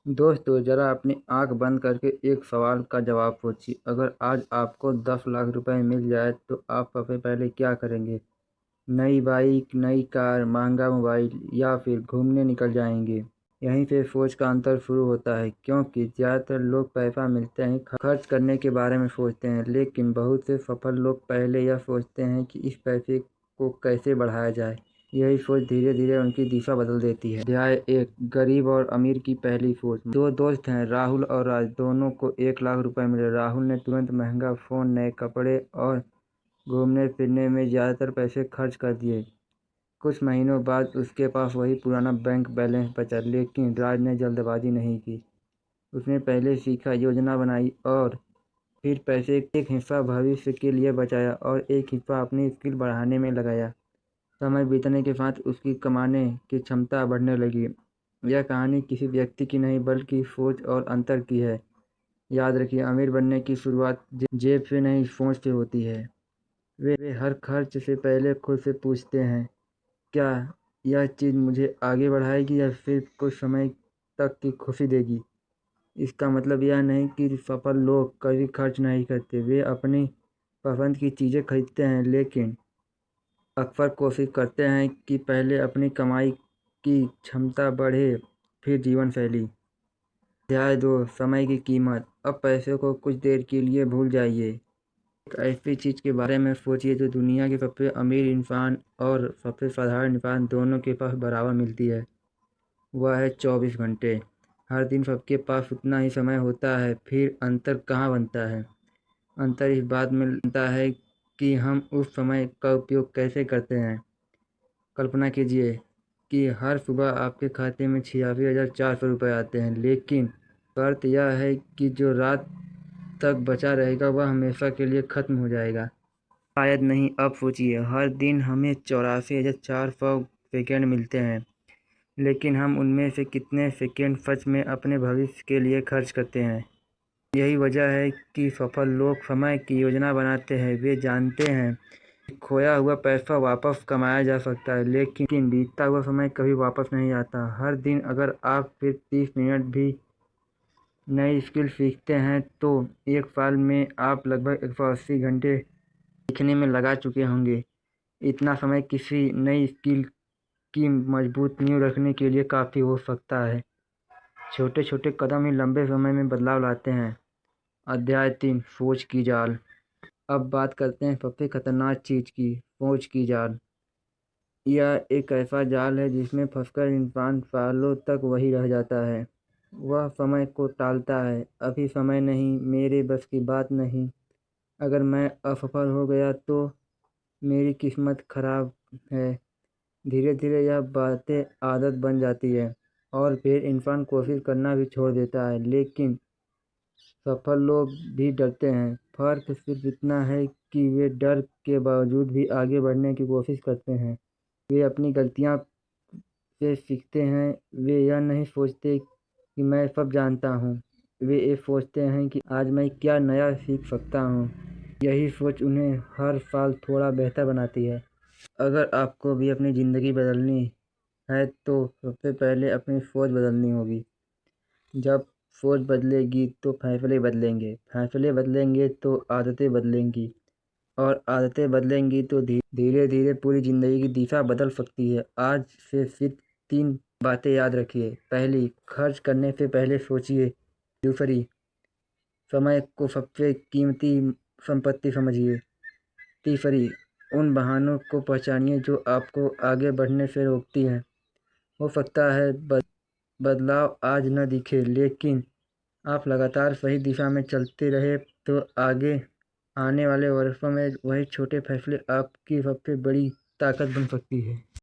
दोस्तों ज़रा अपनी आंख बंद करके एक सवाल का जवाब सोचिए। अगर आज आपको 10 लाख रुपए मिल जाए तो आप सबसे पहले क्या करेंगे? नई बाइक, नई कार, महंगा मोबाइल या फिर घूमने निकल जाएंगे? यहीं से सोच का अंतर शुरू होता है, क्योंकि ज़्यादातर लोग पैसा मिलते ही खर्च करने के बारे में सोचते हैं, लेकिन बहुत से सफल लोग पहले यह सोचते हैं कि इस पैसे को कैसे बढ़ाया जाए। यही सोच धीरे धीरे उनकी दिशा बदल देती है। अध्याय 1, गरीब और अमीर की पहली सोच। दो दोस्त हैं, राहुल और राज। दोनों को 1 लाख रुपए मिले। राहुल ने तुरंत महंगा फ़ोन, नए कपड़े और घूमने फिरने में ज़्यादातर पैसे खर्च कर दिए। कुछ महीनों बाद उसके पास वही पुराना बैंक बैलेंस बचा, लेकिन राज ने जल्दबाजी नहीं की। उसने पहले सीखा, योजना बनाई और फिर पैसे का एक हिस्सा भविष्य के लिए बचाया और एक हिस्सा अपनी स्किल बढ़ाने में लगाया। समय बीतने के साथ उसकी कमाने की क्षमता बढ़ने लगी। यह कहानी किसी व्यक्ति की नहीं बल्कि सोच और अंतर की है। याद रखिए, अमीर बनने की शुरुआत जेब से नहीं, सोच से होती है। वे हर खर्च से पहले खुद से पूछते हैं, क्या यह चीज़ मुझे आगे बढ़ाएगी या सिर्फ कुछ समय तक की खुशी देगी? इसका मतलब यह नहीं कि सफल लोग कभी खर्च नहीं करते। वे अपनी पसंद की चीज़ें खरीदते हैं, लेकिन अक्सर कोशिश करते हैं कि पहले अपनी कमाई की क्षमता बढ़े, फिर जीवन शैली। अध्याय 2, समय की कीमत। अब पैसे को कुछ देर के लिए भूल जाइए। एक ऐसी चीज़ के बारे में सोचिए जो दुनिया के सबसे अमीर इंसान और सबसे साधारण इंसान दोनों के पास बराबर मिलती है। वह है 24 घंटे। हर दिन सबके पास उतना ही समय होता है। फिर अंतर कहाँ बनता है? अंतर इस बात में बनता है कि हम उस समय का उपयोग कैसे करते हैं। कल्पना कीजिए कि हर सुबह आपके खाते में 86,400 रुपये आते हैं, लेकिन शर्त यह है कि जो रात तक बचा रहेगा वह हमेशा के लिए खत्म हो जाएगा। शायद नहीं। अब सोचिए, हर दिन हमें 84,400 सेकेंड मिलते हैं, लेकिन हम उनमें से कितने सेकेंड सच में अपने भविष्य के लिए खर्च करते हैं? यही वजह है कि सफल लोग समय की योजना बनाते हैं। वे जानते हैं कि खोया हुआ पैसा वापस कमाया जा सकता है, लेकिन बीतता हुआ समय कभी वापस नहीं आता। हर दिन अगर आप सिर्फ 30 मिनट भी नई स्किल सीखते हैं तो 1 साल में आप लगभग 180 घंटे सीखने में लगा चुके होंगे। इतना समय किसी नई स्किल की मजबूत नींव रखने के लिए काफ़ी हो सकता है। छोटे छोटे कदम ही लंबे समय में बदलाव लाते हैं। अध्याय 3, सोच की जाल। अब बात करते हैं सबसे खतरनाक चीज़ की, सोच की जाल। यह एक ऐसा जाल है जिसमें फंसकर इंसान सालों तक वही रह जाता है। वह समय को टालता है। अभी समय नहीं, मेरे बस की बात नहीं, अगर मैं असफल हो गया तो मेरी किस्मत खराब है। धीरे धीरे यह बातें आदत बन जाती है और फिर इंसान कोशिश करना भी छोड़ देता है। लेकिन सफल लोग भी डरते हैं। फ़र्क सिर्फ इतना है कि वे डर के बावजूद भी आगे बढ़ने की कोशिश करते हैं। वे अपनी गलतियां से सीखते हैं। वे यह नहीं सोचते कि मैं सब जानता हूँ। वे ये सोचते हैं कि आज मैं क्या नया सीख सकता हूँ। यही सोच उन्हें हर साल थोड़ा बेहतर बनाती है। अगर आपको भी अपनी ज़िंदगी बदलनी है तो सबसे पहले अपनी सोच बदलनी होगी। जब सोच बदलेगी तो फैसले बदलेंगे, फैसले बदलेंगे तो आदतें बदलेंगी और आदतें बदलेंगी तो धीरे धीरे पूरी ज़िंदगी की दिशा बदल सकती है। आज से सिर्फ 3 बातें याद रखिए। पहली, खर्च करने से पहले सोचिए। दूसरी, समय को सबसे कीमती संपत्ति समझिए। तीसरी, उन बहानों को पहचानिए जो आपको आगे बढ़ने से रोकती हैं। हो सकता है बदलाव आज न दिखे, लेकिन आप लगातार सही दिशा में चलते रहे तो आगे आने वाले वर्षों में वही छोटे फैसले आपकी सबसे बड़ी ताकत बन सकती है।